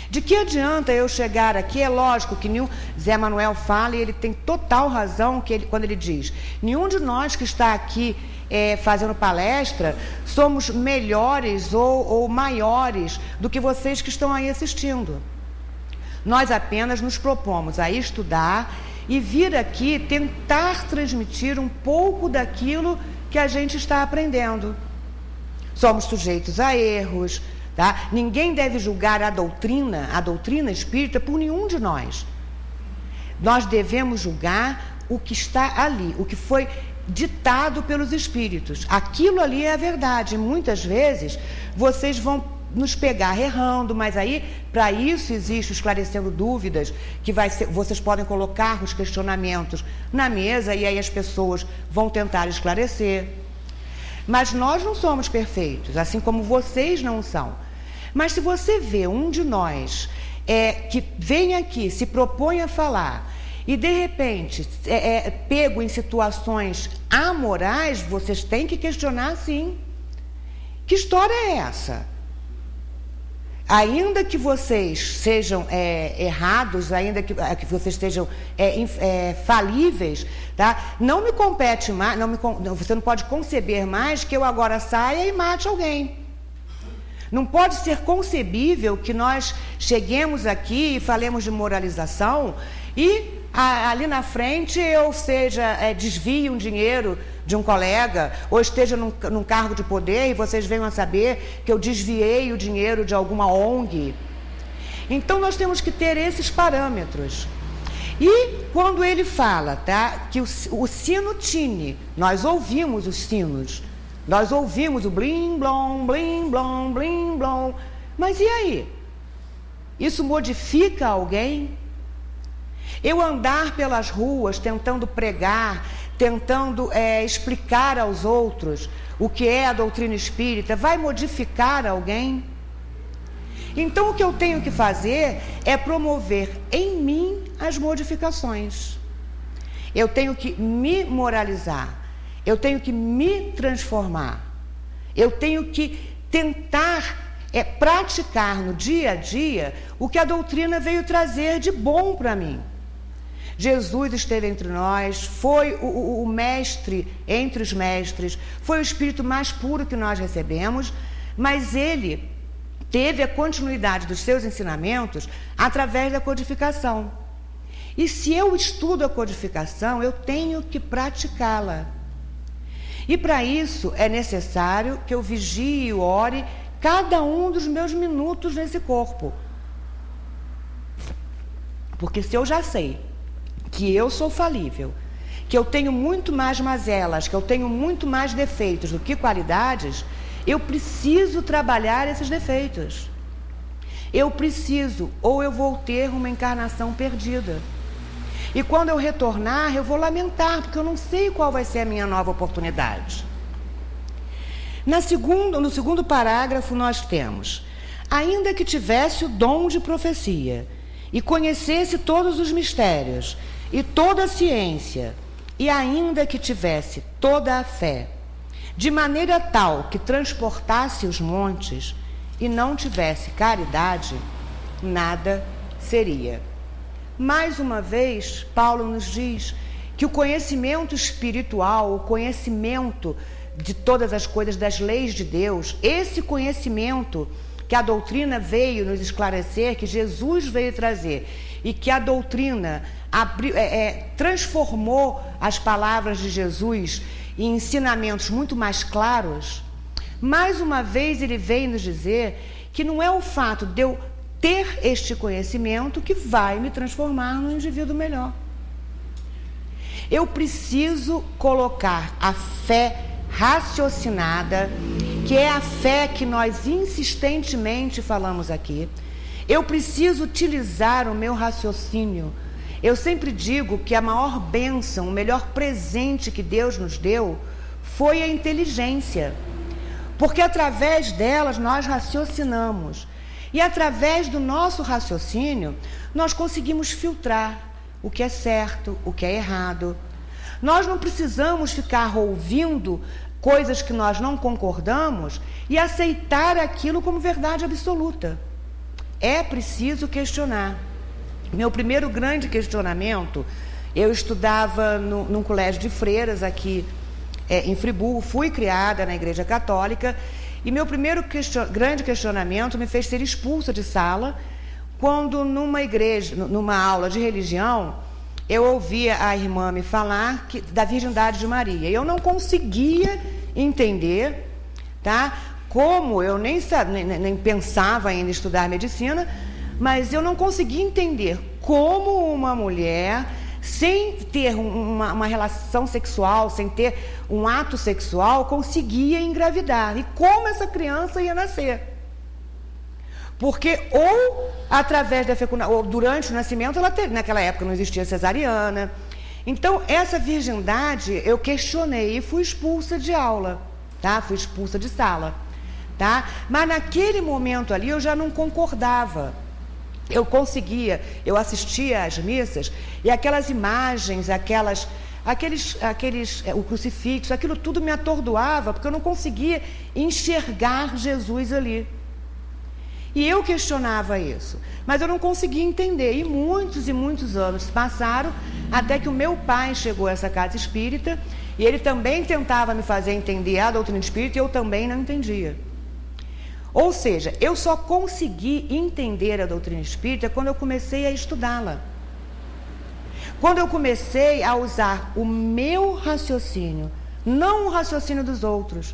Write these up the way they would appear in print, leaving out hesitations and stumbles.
De que adianta eu chegar aqui? É lógico que Zé Manuel fala, e ele tem total razão quando ele diz: nenhum de nós que está aqui fazendo palestra somos melhores ou maiores do que vocês que estão aí assistindo. Nós apenas nos propomos a estudar e vir aqui tentar transmitir um pouco daquilo que a gente está aprendendo. Somos sujeitos a erros, tá? Ninguém deve julgar a doutrina espírita por nenhum de nós. Nós devemos julgar o que está ali, o que foi ditado pelos espíritos. Aquilo ali é a verdade. Muitas vezes vocês vão nos pegar errando, mas aí, para isso existe o esclarecendo dúvidas, que vocês podem colocar os questionamentos na mesa e aí as pessoas vão tentar esclarecer. Mas nós não somos perfeitos, assim como vocês não são. Mas se você vê um de nós que vem aqui, se propõe a falar, e de repente pego em situações amorais, vocês têm que questionar sim. Que história é essa? Ainda que vocês sejam errados, ainda que vocês sejam falíveis, tá? Não me compete mais, você não pode conceber mais que eu agora saia e mate alguém. Não pode ser concebível que nós cheguemos aqui e falemos de moralização e ali na frente eu desvie um dinheiro de um colega, ou esteja num cargo de poder e vocês venham a saber que eu desviei o dinheiro de alguma ONG. Então nós temos que ter esses parâmetros. E quando ele fala, tá, que o sino tine, nós ouvimos os sinos, nós ouvimos o blim blom, blim blom, blim blom, mas e aí? Isso modifica alguém? Eu andar pelas ruas tentando pregar, tentando explicar aos outros o que é a doutrina espírita, vai modificar alguém? Então o que eu tenho que fazer é promover em mim as modificações. Eu tenho que me moralizar, eu tenho que me transformar, eu tenho que tentar praticar no dia a dia o que a doutrina veio trazer de bom para mim. Jesus esteve entre nós, foi o mestre entre os mestres, foi o espírito mais puro que nós recebemos, mas ele teve a continuidade dos seus ensinamentos através da codificação. E se eu estudo a codificação, eu tenho que praticá-la. E para isso é necessário que eu vigie e ore cada um dos meus minutos nesse corpo. Porque se eu já sei que eu sou falível, que eu tenho muito mais mazelas, que eu tenho muito mais defeitos do que qualidades, eu preciso trabalhar esses defeitos. Eu preciso, ou eu vou ter uma encarnação perdida. E quando eu retornar, eu vou lamentar, porque eu não sei qual vai ser a minha nova oportunidade. No segundo parágrafo nós temos: ainda que tivesse o dom de profecia, e conhecesse todos os mistérios, e toda a ciência, e ainda que tivesse toda a fé, de maneira tal que transportasse os montes, e não tivesse caridade, nada seria. Mais uma vez, Paulo nos diz que o conhecimento espiritual, o conhecimento de todas as coisas, das leis de Deus, esse conhecimento que a doutrina veio nos esclarecer, que Jesus veio trazer, e que a doutrina transformou as palavras de Jesus em ensinamentos muito mais claros, mais uma vez ele vem nos dizer que não é o fato de eu ter este conhecimento que vai me transformar num indivíduo melhor. Eu preciso colocar a fé raciocinada, que é a fé que nós insistentemente falamos aqui. Eu preciso utilizar o meu raciocínio. Eu sempre digo que a maior bênção, o melhor presente que Deus nos deu foi a inteligência, porque através delas nós raciocinamos, e através do nosso raciocínio nós conseguimos filtrar o que é certo, o que é errado. Nós não precisamos ficar ouvindo coisas que nós não concordamos e aceitar aquilo como verdade absoluta. é preciso questionar. Meu primeiro grande questionamento, eu estudava num colégio de freiras aqui em Friburgo, fui criada na Igreja Católica, e meu primeiro grande questionamento me fez ser expulsa de sala, quando numa aula de religião, eu ouvia a irmã me falar da virgindade de Maria. Eu não conseguia entender, tá? Como eu nem pensava em estudar medicina, mas eu não conseguia entender como uma mulher, sem ter uma relação sexual, sem ter um ato sexual, conseguia engravidar. E como essa criança ia nascer? Porque ou através da fecundação, ou durante o nascimento, ela teve, naquela época não existia cesariana. Então, essa virgindade eu questionei e fui expulsa de aula, tá? Fui expulsa de sala, tá? Mas naquele momento ali eu já não concordava. Eu assistia às missas e aquelas imagens, o crucifixo, aquilo tudo me atordoava, porque eu não conseguia enxergar Jesus ali. E eu questionava isso, mas eu não conseguia entender. E muitos anos passaram, até que o meu pai chegou a essa casa espírita, e ele também tentava me fazer entender a doutrina espírita, e eu também não entendia. Ou seja, eu só consegui entender a doutrina espírita quando eu comecei a estudá-la. Quando eu comecei a usar o meu raciocínio, não o raciocínio dos outros.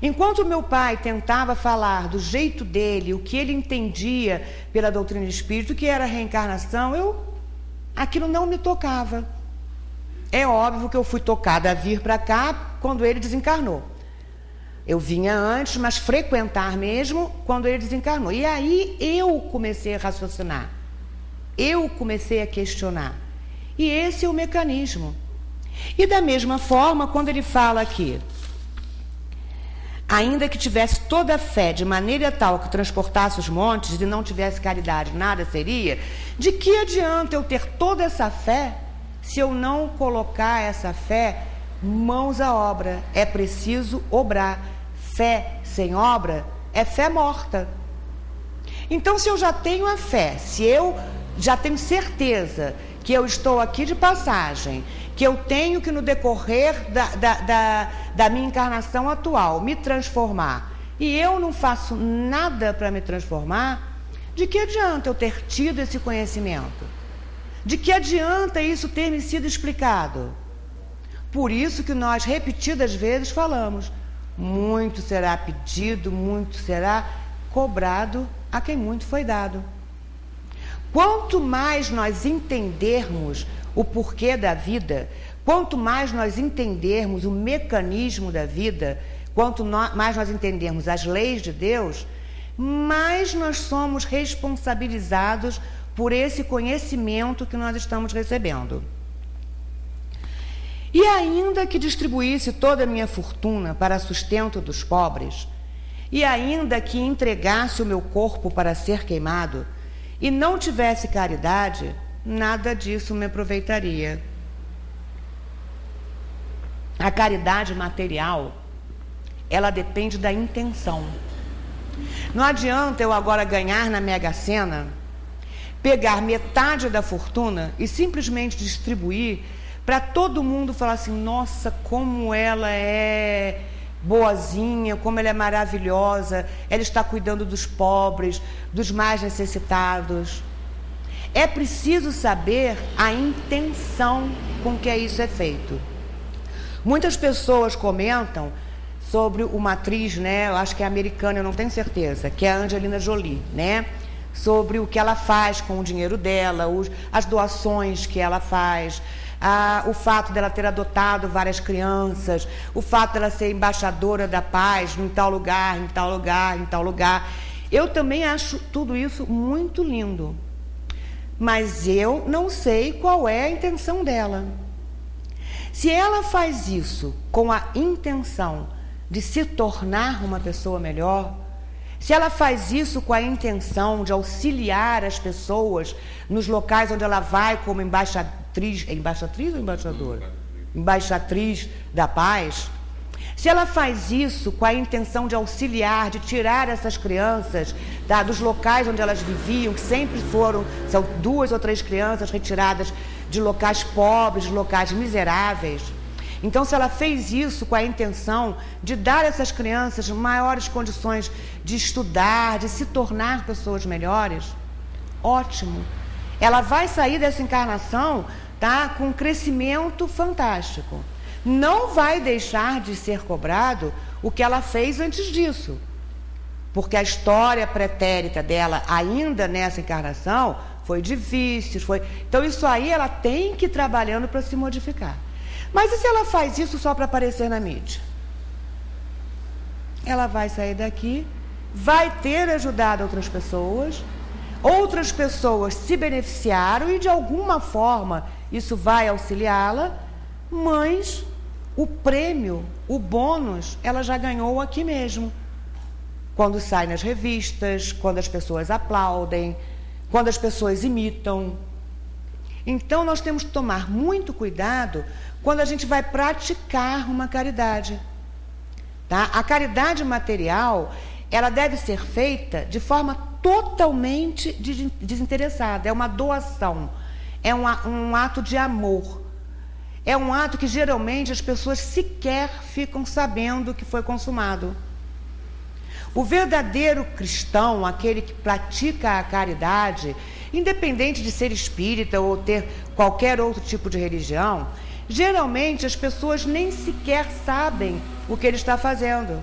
Enquanto meu pai tentava falar do jeito dele, o que ele entendia pela doutrina espírita, o que era reencarnação, aquilo não me tocava. É óbvio que eu fui tocada a vir para cá quando ele desencarnou. Eu vinha antes, mas frequentar mesmo quando ele desencarnou. E aí eu comecei a raciocinar. Eu comecei a questionar. E esse é o mecanismo. E da mesma forma, quando ele fala aqui, ainda que tivesse toda a fé de maneira tal que transportasse os montes e não tivesse caridade, nada seria, de que adianta eu ter toda essa fé se eu não colocar essa fé mãos à obra? É preciso obrar. Fé sem obra é fé morta. Então, se eu já tenho a fé, se eu já tenho certeza que eu estou aqui de passagem, que eu tenho que no decorrer da minha encarnação atual me transformar, e eu não faço nada para me transformar, de que adianta eu ter tido esse conhecimento? De que adianta isso ter me sido explicado? Por isso que nós repetidas vezes falamos: muito será pedido, muito será cobrado a quem muito foi dado. Quanto mais nós entendermos o porquê da vida, quanto mais nós entendermos o mecanismo da vida, quanto mais nós entendermos as leis de Deus, mais nós somos responsabilizados por esse conhecimento que nós estamos recebendo. E ainda que distribuísse toda a minha fortuna para sustento dos pobres, e ainda que entregasse o meu corpo para ser queimado, e não tivesse caridade, nada disso me aproveitaria. A caridade material, ela depende da intenção. Não adianta eu agora ganhar na Mega Sena, pegar metade da fortuna e simplesmente distribuir para todo mundo falar assim: nossa, como ela é boazinha, como ela é maravilhosa, ela está cuidando dos pobres, dos mais necessitados. É preciso saber a intenção com que isso é feito. Muitas pessoas comentam sobre uma atriz, né, eu acho que é americana, eu não tenho certeza, que é a Angelina Jolie, né, sobre o que ela faz com o dinheiro dela, as doações que ela faz, o fato dela ter adotado várias crianças, o fato dela ser embaixadora da paz em tal lugar, em tal lugar, em tal lugar. Eu também acho tudo isso muito lindo, mas eu não sei qual é a intenção dela. Se ela faz isso com a intenção de se tornar uma pessoa melhor, se ela faz isso com a intenção de auxiliar as pessoas nos locais onde ela vai como embaixatriz ou embaixadora? Embaixatriz da paz. Se ela faz isso com a intenção de auxiliar, de tirar essas crianças dos locais onde elas viviam, que sempre são 2 ou 3 crianças retiradas de locais pobres, de locais miseráveis. Então, se ela fez isso com a intenção de dar a essas crianças maiores condições de estudar, de se tornar pessoas melhores, ótimo. Ela vai sair dessa encarnação, com um crescimento fantástico. Não vai deixar de ser cobrado o que ela fez antes disso, porque a história pretérita dela, ainda nessa encarnação, foi difícil, então isso aí ela tem que ir trabalhando para se modificar. Mas e se ela faz isso só para aparecer na mídia? Ela vai sair daqui, vai ter ajudado outras pessoas se beneficiaram e de alguma forma isso vai auxiliá-la, mas o prêmio, o bônus, ela já ganhou aqui mesmo. Quando sai nas revistas, quando as pessoas aplaudem, quando as pessoas imitam. Então, nós temos que tomar muito cuidado quando a gente vai praticar uma caridade. A caridade material, ela deve ser feita de forma totalmente desinteressada. É uma doação, é um ato de amor. É um ato que geralmente as pessoas sequer ficam sabendo que foi consumado. O verdadeiro cristão, aquele que pratica a caridade, independente de ser espírita ou ter qualquer outro tipo de religião, geralmente as pessoas nem sequer sabem o que ele está fazendo.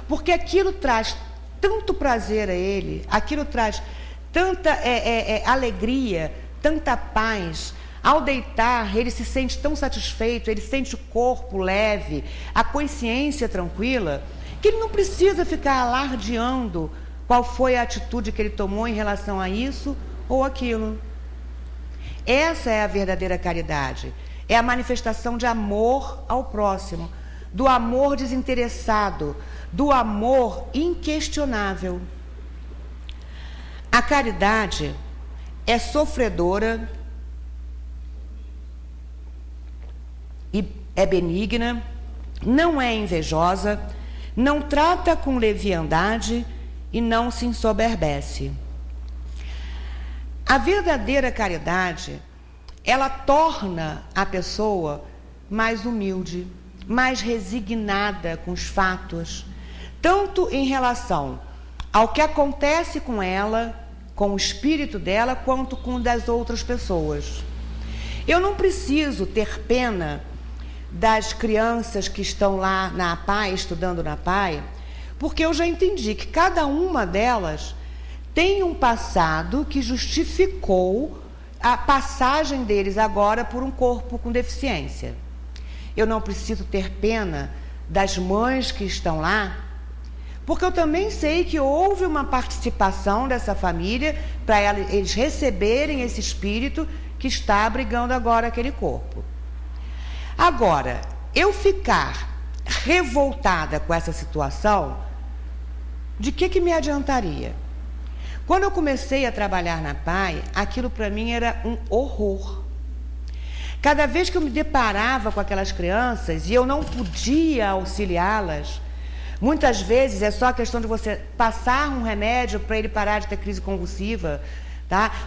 Porque aquilo traz tanto prazer a ele, aquilo traz tanta alegria, tanta paz. Ao deitar, ele se sente tão satisfeito, ele sente o corpo leve, a consciência tranquila, que ele não precisa ficar alardeando qual foi a atitude que ele tomou em relação a isso ou aquilo. Essa é a verdadeira caridade. É a manifestação de amor ao próximo, do amor desinteressado, do amor inquestionável. A caridade é sofredora e é benigna, não é invejosa, não trata com leviandade e não se ensoberbece. A verdadeira caridade, ela torna a pessoa mais humilde, mais resignada com os fatos, tanto em relação ao que acontece com ela, com o espírito dela, quanto com o das outras pessoas. Eu não preciso ter pena das crianças que estão lá na APAE, estudando na APAE, porque eu já entendi que cada uma delas tem um passado que justificou a passagem deles agora por um corpo com deficiência. Eu não preciso ter pena das mães que estão lá, porque eu também sei que houve uma participação dessa família para eles receberem esse espírito que está abrigando agora aquele corpo. Agora, eu ficar revoltada com essa situação, de que me adiantaria? Quando eu comecei a trabalhar na APAE, aquilo para mim era um horror. Cada vez que eu me deparava com aquelas crianças e eu não podia auxiliá-las, muitas vezes é só a questão de você passar um remédio para ele parar de ter crise convulsiva,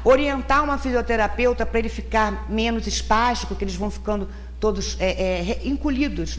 orientar uma fisioterapeuta para ele ficar menos espástico, que eles vão ficando todos encolhidos,